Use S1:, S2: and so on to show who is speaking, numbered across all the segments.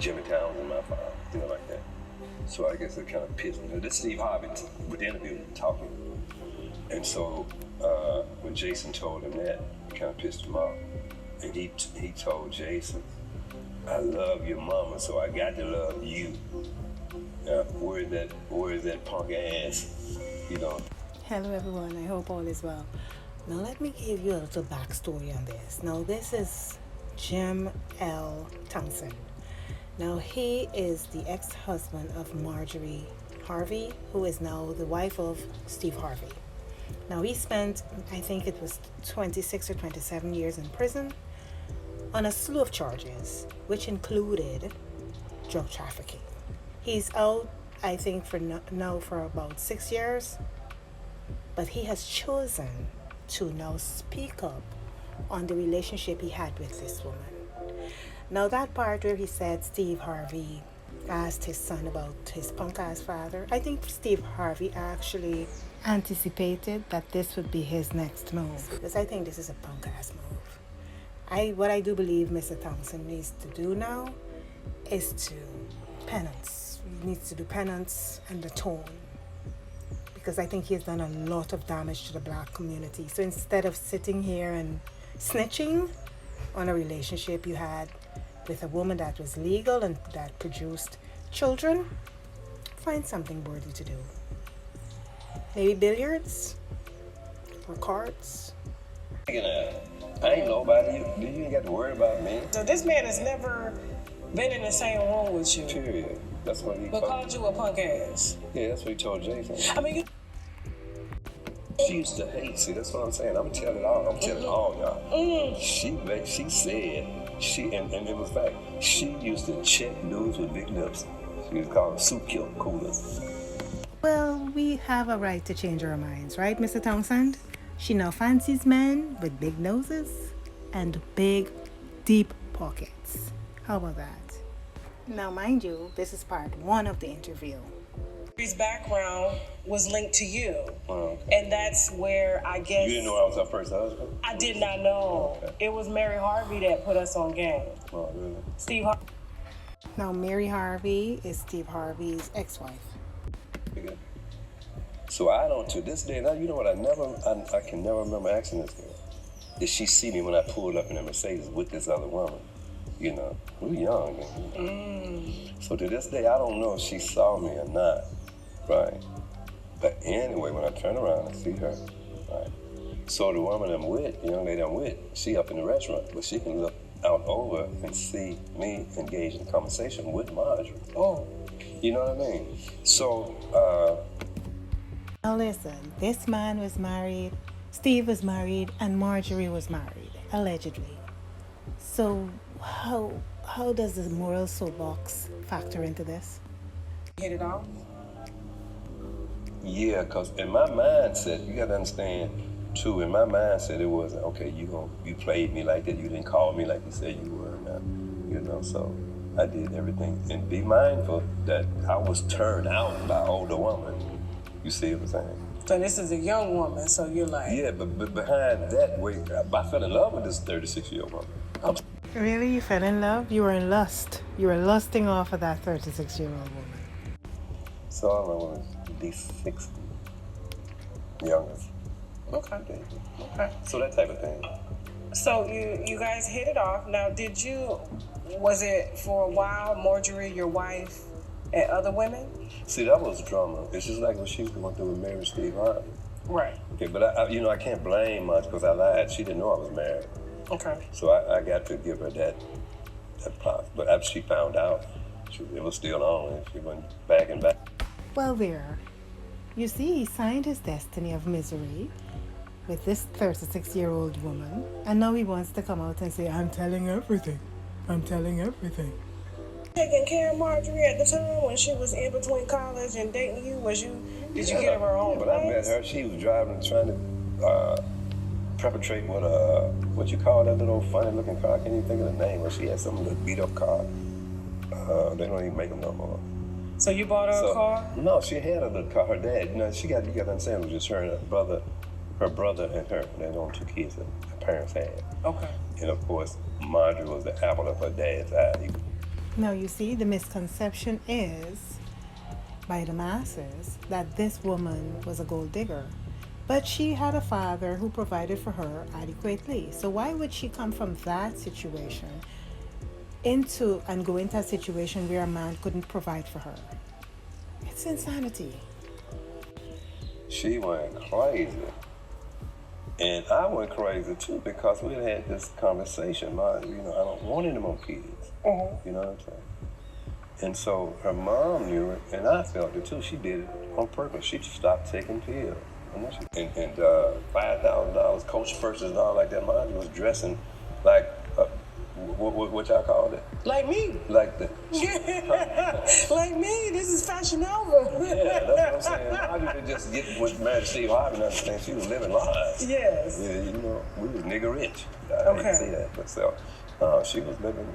S1: Jimmy Townsend, my father, things like that. So I guess it kind of pissed me. This is SteveHarvey with the interview talking. And so when Jason told him that, it kind of pissed him off. And he told Jason, I love your mama, so I got to love you. Where is that punk ass, you know?
S2: Hello everyone, I hope all is well. Now let me give you a little backstory on this. Now this is Jim L. Townsend. Now he is the ex-husband of Marjorie HARVEY, who is now the wife of SteveHarvey. Now he spent, I think it was 26 or 27 years in prison on a slew of charges, which included drug trafficking. He's out, I think, now for about 6 years, but he has chosen to now speak up on the relationship he had with this woman. Now that part where he said SteveHarvey asked his son about his punk-ass father, I think SteveHarvey actually anticipated that this would be his next move, because I think this is a punk-ass move. What I do believe Mr. Townsend needs to do now is to penance. He needs to do penance and atone, because I think he has done a lot of damage to the black community. So instead of sitting here and snitching on a relationship you had with a woman that was legal and that produced children, find something worthy to do. Maybe billiards or cards.
S1: I ain't nobody. You ain't got to worry about me.
S3: So this man has never been in the same room with you.
S1: Period. That's what he
S3: called you a punk ass.
S1: Yeah, that's what he told Jason.
S3: I mean,
S1: she used to hate. See, that's what I'm saying. I'm telling all y'all. She said, and it was fact, she used to check dudes with big lips. She was called soup coolers.
S2: Well, we have a right to change our minds, right, Mr. Townsend? She now fancies men with big noses and big, deep pockets. How about that? Now, mind you, this is part 1 of the interview.
S3: His background was linked to you, and that's where I guess...
S1: You didn't know I was her first husband?
S3: I did not know. Okay. It was Mary Harvey that put us on game.
S1: Oh, really?
S3: Steve Harvey.
S2: Now, Mary Harvey is Steve Harvey's ex-wife.
S1: So I don't, to this day, now you know what, I can never remember asking this girl. Did she see me when I pulled up in a Mercedes with this other woman? You know, we were young. You know? So to this day, I don't know if she saw me or not, right? But anyway, when I turn around, I see her, right? So the woman I'm with, the young lady I'm with, she up in the restaurant, but she can look out over and see me engaged in conversation with Marjorie.
S3: Oh.
S1: You know what I mean? So,
S2: now listen, this man was married, Steve was married, and Marjorie was married, allegedly. So how does the moral soapbox factor into this?
S3: Hit it off?
S1: Yeah, because in my mindset, you got to understand, too, in my mindset, it was, okay, you played me like that, you didn't call me like you said you were, you know, so I did everything. And be mindful that I was turned out by an older woman. You see what I'm saying?
S3: So this is a young woman, so you're like...
S1: Yeah, but behind that, I fell in love with this 36-year-old woman.
S2: Really? You fell in love? You were in lust. You were lusting off of that 36-year-old woman.
S1: So I was at least 60. Youngest.
S3: Okay.
S1: So that type of thing.
S3: So you guys hit it off. Now, was it for a while, Marjorie, your wife, and other women?
S1: See, that was drama. It's just like what she was going through with Mary SteveHarvey.
S3: Right.
S1: Okay, but I can't blame much because I lied. She didn't know I was married.
S3: Okay.
S1: So I got to give her that pop. But after she found out, it was still on and she went back and back.
S2: Well, there. You see, he signed his destiny of misery with this 36-year-old woman, and now he wants to come out and say, I'm telling everything. I'm telling everything.
S3: Taking care of Marjorie at the time when she was in between college and dating you? Did you get her own
S1: place?
S3: When
S1: I met her, she was driving, trying to perpetrate what you call that little funny-looking car. I can't even think of the name. But she had some little beat-up car. They don't even make them no more.
S3: So you bought her a car?
S1: No, she had a little car. Her dad, you got to understand, it was just her and her brother and her. They had only 2 kids that her parents had.
S3: Okay.
S1: And of course, Marjorie was the apple of her dad's eye.
S2: Now, you see, the misconception is by the masses that this woman was a gold digger. But she had a father who provided for her adequately. So why would she come from that situation go into a situation where a man couldn't provide for her? It's insanity.
S1: She went crazy. And I went crazy too because we had this conversation. I don't want any more kids.
S3: Mm-hmm.
S1: You know what I'm saying? And so her mom knew it, and I felt it too. She did it on purpose. She stopped taking pills. And $5,000 Coach purses and all like that. Marjorie was dressing like, what y'all call it?
S3: Like me.
S1: Like the.
S3: Like me. This is Fashion Nova.
S1: Yeah, that's what I'm saying. Marjorie didn't just get with married SteveHarvey and understand she was living lives.
S3: Yes.
S1: Yeah, we was nigga rich. I
S3: Okay.
S1: hate to say that, but so she was living,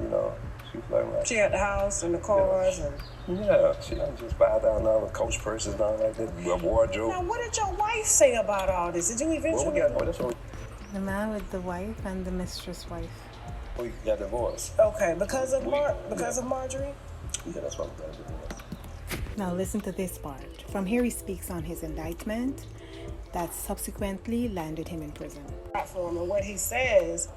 S1: she was like
S3: She had the house and the cars and.
S1: yeah, she had just $5,000 Coach purses and all like that, a wardrobe.
S3: Now, what did your wife say about all this? Did you eventually?
S1: Well, we got that's what
S2: The man with the wife and the mistress wife.
S1: we got divorced.
S3: Okay, because of
S1: Yeah.
S3: Marjorie.
S1: Yeah, that's why we got divorced.
S2: Now listen to this part. From here he speaks on his indictment that subsequently landed him in prison.
S3: Platform and what he says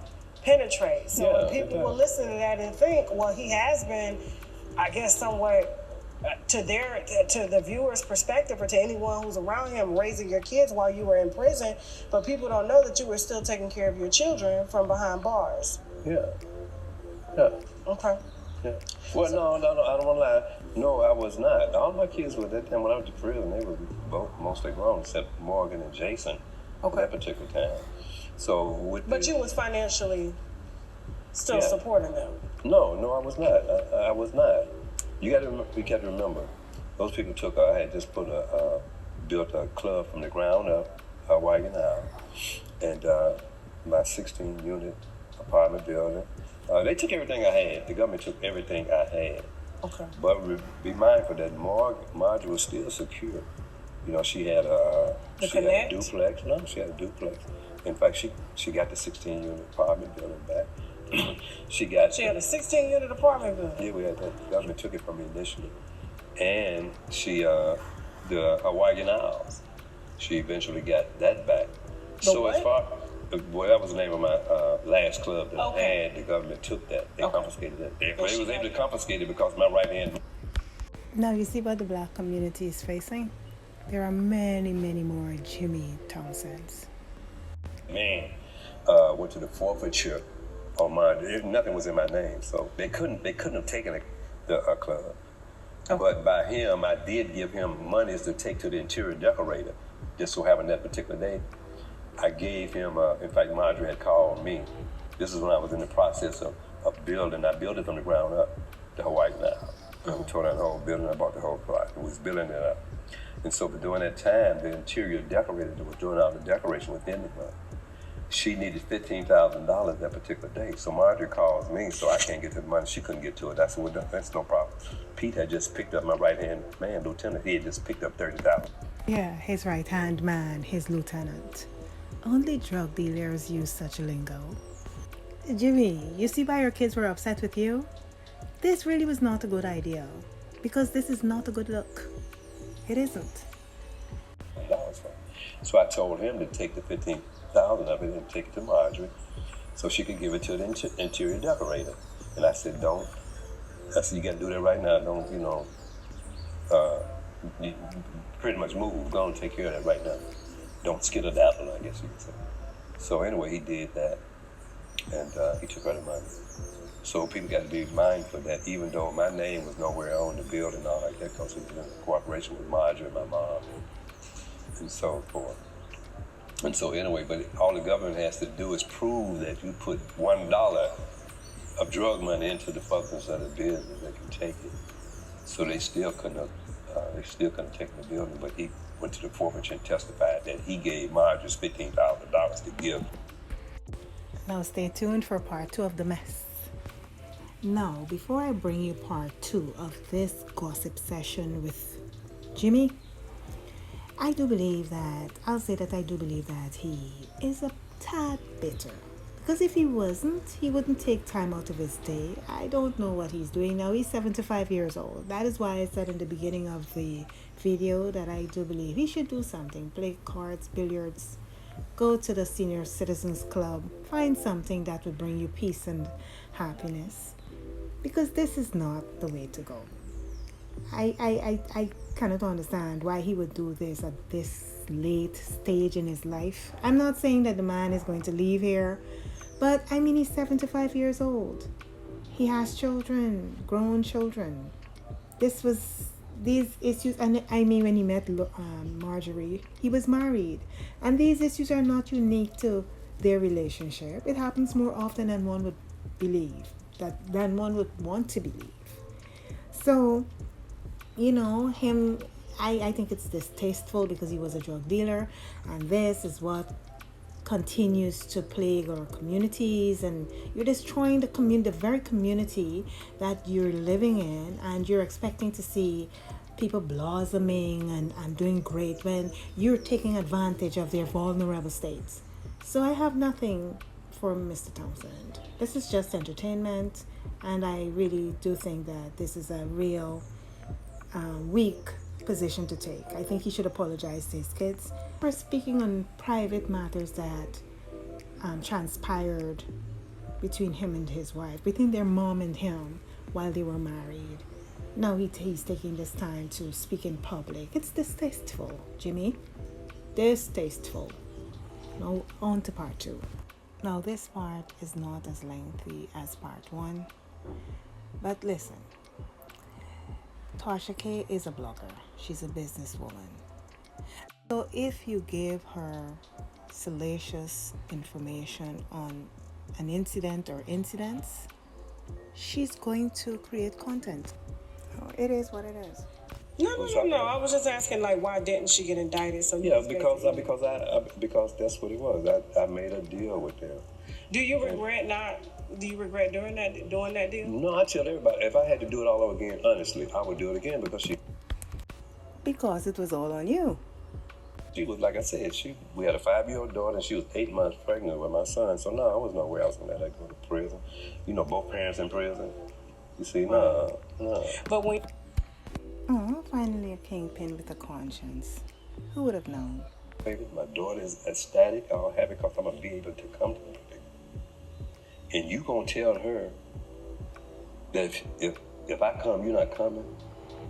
S3: penetrates. So
S1: Yeah,
S3: people
S1: it
S3: will
S1: does.
S3: listen to that and think, well, he has been, I guess, somewhat to the viewer's perspective or to anyone who's around him raising your kids while you were in prison, but people don't know that you were still taking care of your children from behind bars.
S1: Yeah. Yeah.
S3: Okay.
S1: Yeah. Well, no, I don't want to lie. No, I was not. All my kids were at that time when I was in prison. They were both mostly grown, except Morgan and Jason.
S3: Okay.
S1: At that particular time. So
S3: But you was financially still
S1: Yeah.
S3: supporting them.
S1: No, I was not. I was not. You got to remember, those people took. I had just built a club from the ground up, Wagon Isle, and my 16-unit apartment building. They took everything I had. The government took everything I had.
S3: Okay.
S1: But be mindful that Marjorie was still secure. She had a
S3: Connect?
S1: duplex. No, she had a duplex. In fact, she got the 16-unit apartment building back. She
S3: had a 16-unit apartment building.
S1: Yeah, we had that. The government took it from me initially. And she, the Hawaiian Isles, she eventually got that back.
S3: What?
S1: As far, well, that was the name of my last club that
S3: Okay.
S1: I had. The government took that. They
S3: Okay.
S1: confiscated that. They was able to confiscate it because my right hand.
S2: Now you see what the black community is facing? There are many, many more Jimmy Townsends.
S1: Man, went to the forfeiture on mine. Nothing was in my name, so they couldn't have taken the club.
S3: Okay.
S1: But by him, I did give him monies to take to the interior decorator. Just so happened that particular day, I gave him. In fact, Marjorie had called me. This is when I was in the process of building. I built it from the ground up, the Hawaii now. I tore down the whole building. I bought the whole plot. I was building it up. And so during that time, the interior decorator that was doing all the decoration within the club, she needed $15,000 that particular day. So Marjorie calls me, so I can't get to the money. She couldn't get to it. I said, well, that's no problem. Pete had just picked up my right-hand man, lieutenant. He had just picked up $30,000.
S2: Yeah, his right-hand man, his lieutenant. Only drug dealers use such lingo. Jimmy, you see why your kids were upset with you? This really was not a good idea, because this is not a good look. It isn't.
S1: So I told him to take the $15,000 of it and take it to Marjorie so she could give it to the interior decorator. And I said, don't. I said, you got to do that right now. Don't, you pretty much move. Go and take care of that right now. Don't skittle-daddle, I guess you could say. So anyway, he did that, and he took her the money. So people got to be mindful that even though my name was nowhere on the bill and all like that, because it was in cooperation with Marjorie and my mom and so forth. And so anyway, but all the government has to do is prove that you put $1 of drug money into the functions of the business. They can take it. So they still couldn't take the building, but he went to the forfeiture and testified that he gave Marjorie $15,000 to give.
S2: Now stay tuned for part 2 of the mess. Now, before I bring you part 2 of this gossip session with Jimmy, I do believe that he is a tad bitter Because if he wasn't, he wouldn't take time out of his day. I don't know what he's doing now. He's 75 years old. That is why I said in the beginning of the video that I do believe he should do something. Play cards, billiards, go to the Senior Citizens Club. Find something that would bring you peace and happiness. Because this is not the way to go. I cannot understand why he would do this at this late stage in his life. I'm not saying that the man is going to leave here, but I mean, he's 75 years old. He has children, grown children. These issues, and I mean, when he met Marjorie, he was married. And these issues are not unique to their relationship. It happens more often than one would believe, than one would want to believe. So, him, I think it's distasteful because he was a drug dealer, and this is what continues to plague our communities, and you're destroying the very community that you're living in, and you're expecting to see people blossoming and doing great when you're taking advantage of their vulnerable states. So I have nothing for Mr. Townsend. This is just entertainment, and I really do think that this is a real weak position to take. I think he should apologize to his kids for speaking on private matters that transpired between him and his wife, between their mom and him while they were married. Now he's taking this time to speak in public. It's distasteful, Jimmy. Distasteful. Now on to part 2. Now this part is not as lengthy as part 1, but listen. Tasha K is a blogger. She's a businesswoman. So if you give her salacious information on an incident or incidents, she's going to create content. Oh, it is what it is.
S3: No. I was just asking, like, why didn't she get indicted? So
S1: Yeah, because that's what it was. I made a deal with them.
S3: Do you regret doing that deal?
S1: No, I tell everybody, if I had to do it all over again, honestly, I would do it again
S2: because it was all on you.
S1: She was, like I said, we had a 5-year-old daughter, and she was 8 months pregnant with my son. So no, I was nowhere else going to go to prison. Both parents in prison. You see, no.
S3: But when
S2: Finally a kingpin with a conscience. Who would have known?
S1: Baby, my daughter is ecstatic. I'll have it because I'm going to be able to come to her. And you going to tell her that if I come, you're not coming?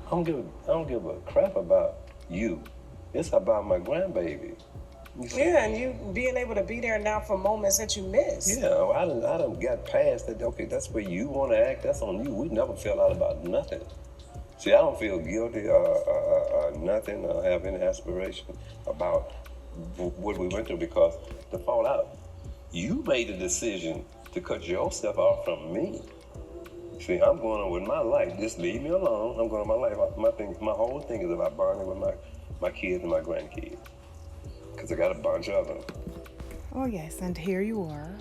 S1: I don't give a crap about you. It's about my grandbaby.
S3: Yeah, and you being able to be there now for moments that you miss.
S1: Yeah, I done got past that. Okay, that's where you want to act. That's on you. We never fell out about nothing. See, I don't feel guilty or nothing or have any aspiration about what we went through because the fallout. You made the decision to cut yourself off from me. See, I'm going on with my life. Just leave me alone. I'm going on my life. My whole thing is about bonding with my kids and my grandkids. Because I got a bunch of them.
S2: Oh yes, and here you are,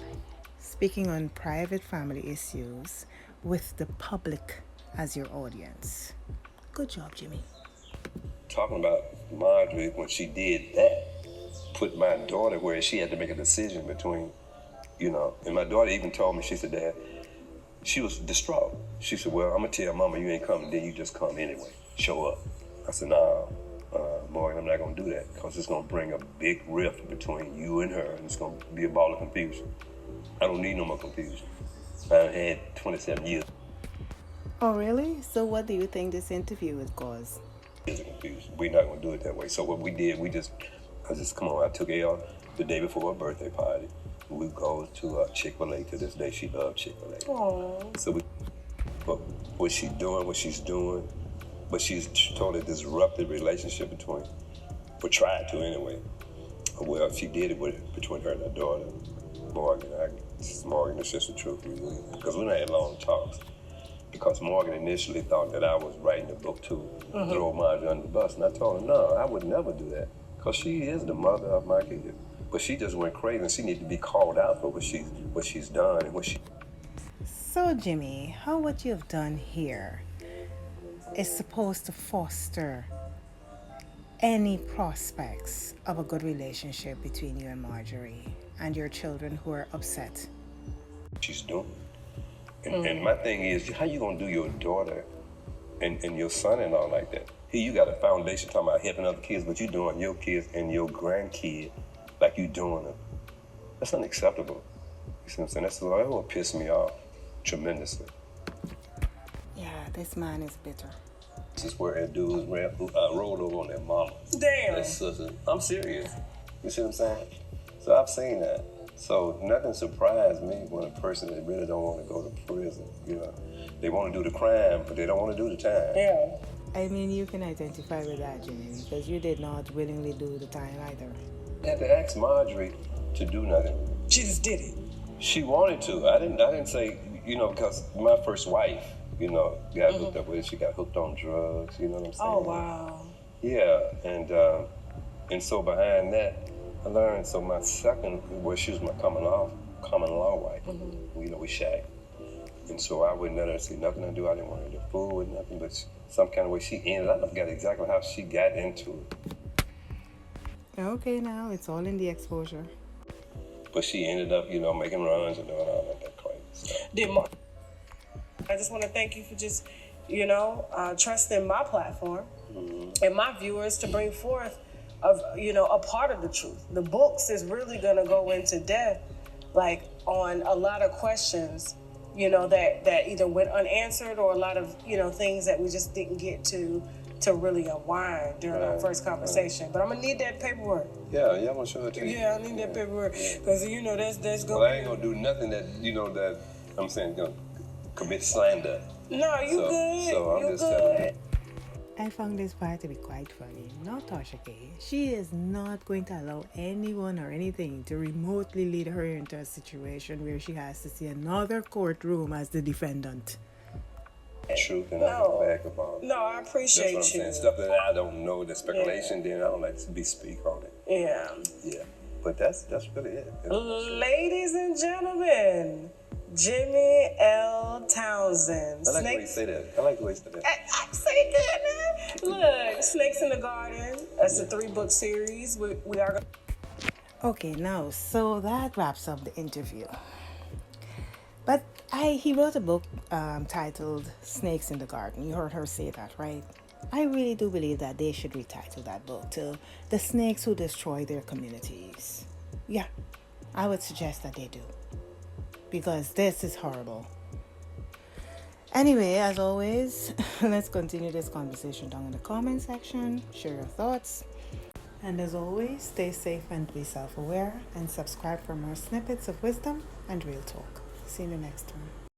S2: speaking on private family issues with the public as your audience. Good job, Jimmy.
S1: Talking about Marjorie, when she did that, put my daughter where she had to make a decision between, and my daughter even told me, she said, Dad, she was distraught. She said, well, I'm going to tell Mama you ain't coming, then you just come anyway. Show up. I said, nah, Morgan, I'm not going to do that because it's going to bring a big rift between you and her, and it's going to be a ball of confusion. I don't need no more confusion. I've had 27 years.
S2: Oh, really? So what do you think this interview would cause?
S1: It's a confusion. We're not going to do it that way. So what we did, I took Elle the day before her birthday party. We go to Chick-fil-A. To this day, she loves Chick-fil-A.
S3: Aww.
S1: So what she's doing, but she's totally disrupted relationship between, or tried to anyway. Well, she did it between her and her daughter, Morgan. Morgan, it's just the truth, because we had long talks. Because Morgan initially thought that I was writing a book to throw Marjorie under the bus, and I told her, no, I would never do that, because she is the mother of my kid. But she just went crazy, and she needed to be called out for what she's done and what she.
S2: So, Jimmy, how what you've done here is supposed to foster any prospects of a good relationship between you and Marjorie and your children who are upset
S1: she's doing. And my thing is, how you gonna do your daughter and your son-in-law like that? Here you got a foundation talking about helping other kids, but you doing your kids and your grandkid like you doing them. That's unacceptable. You see what I'm saying? That will piss me off tremendously.
S2: Yeah, this man is bitter.
S1: This is where that dude rolled over on their mama.
S3: Damn.
S1: That sister. I'm serious. You see what I'm saying? So I've seen that. So nothing surprised me when a person that really don't want to go to prison, you know. They want to do the crime, but they don't want to do the time.
S3: Yeah.
S2: I mean, you can identify with that, Jimmy, because you did not willingly do the time either.
S1: I had to ask Marjorie to do nothing.
S3: She just did it.
S1: She wanted to. I didn't say, you know, because my first wife, you know, got hooked up with it. She got hooked on drugs, you know what I'm saying?
S3: Oh, wow.
S1: Yeah, and so behind that, I learned. So my second, well, she was my common law wife. You know, we shacked. And so I wouldn't let her see nothing to do. I didn't want her to fool with nothing, but some kind of way she ended up. I forgot exactly how she got into it.
S2: Okay, now it's all in the exposure.
S1: But she ended up, you know, making runs and doing all that crazy stuff.
S3: I just want to thank you for just, you know, trusting my platform and my viewers to bring forth, you know, a part of the truth. The books is really going to go into depth, like, on a lot of questions, you know, that either went unanswered or a lot of, you know, things that we just didn't get to really unwind during our first conversation. But I'm going to need that paperwork.
S1: Yeah, I'm going to show it to you.
S3: Yeah, I need that paperwork. Because, you know, that's going to...
S1: Well, I ain't going to do nothing that, you know, that I'm saying going to commit slander.
S3: No, you good.
S1: So I'm
S3: you
S1: just
S3: good.
S1: telling you.
S2: I found this part to be quite funny. Not Tasha K. She is not going to allow anyone or anything to remotely lead her into a situation where she has to see another courtroom as the defendant.
S1: Truth and I can back up on.
S3: No, I appreciate
S1: That's what I'm
S3: you.
S1: saying. Stuff that I don't know, the speculation, then I don't like to speak on it.
S3: Yeah.
S1: Yeah. But that's really it.
S3: Ladies and gentlemen, Jimmy L. Townsend.
S1: I like the way you say that. I like the way you say that.
S3: I say that, man. Look, Snakes in the Garden. That's a 3-book series. We are.
S2: Okay, now, so that wraps up the interview. But he wrote a book titled Snakes in the Garden. You heard her say that, right? I really do believe that they should retitle that book to The Snakes Who Destroy Their Communities. Yeah, I would suggest that they do. Because this is horrible. Anyway, as always, let's continue this conversation down in the comment section. Share your thoughts. And as always, stay safe and be self-aware. And subscribe for more snippets of wisdom and real talk. See you in the next one.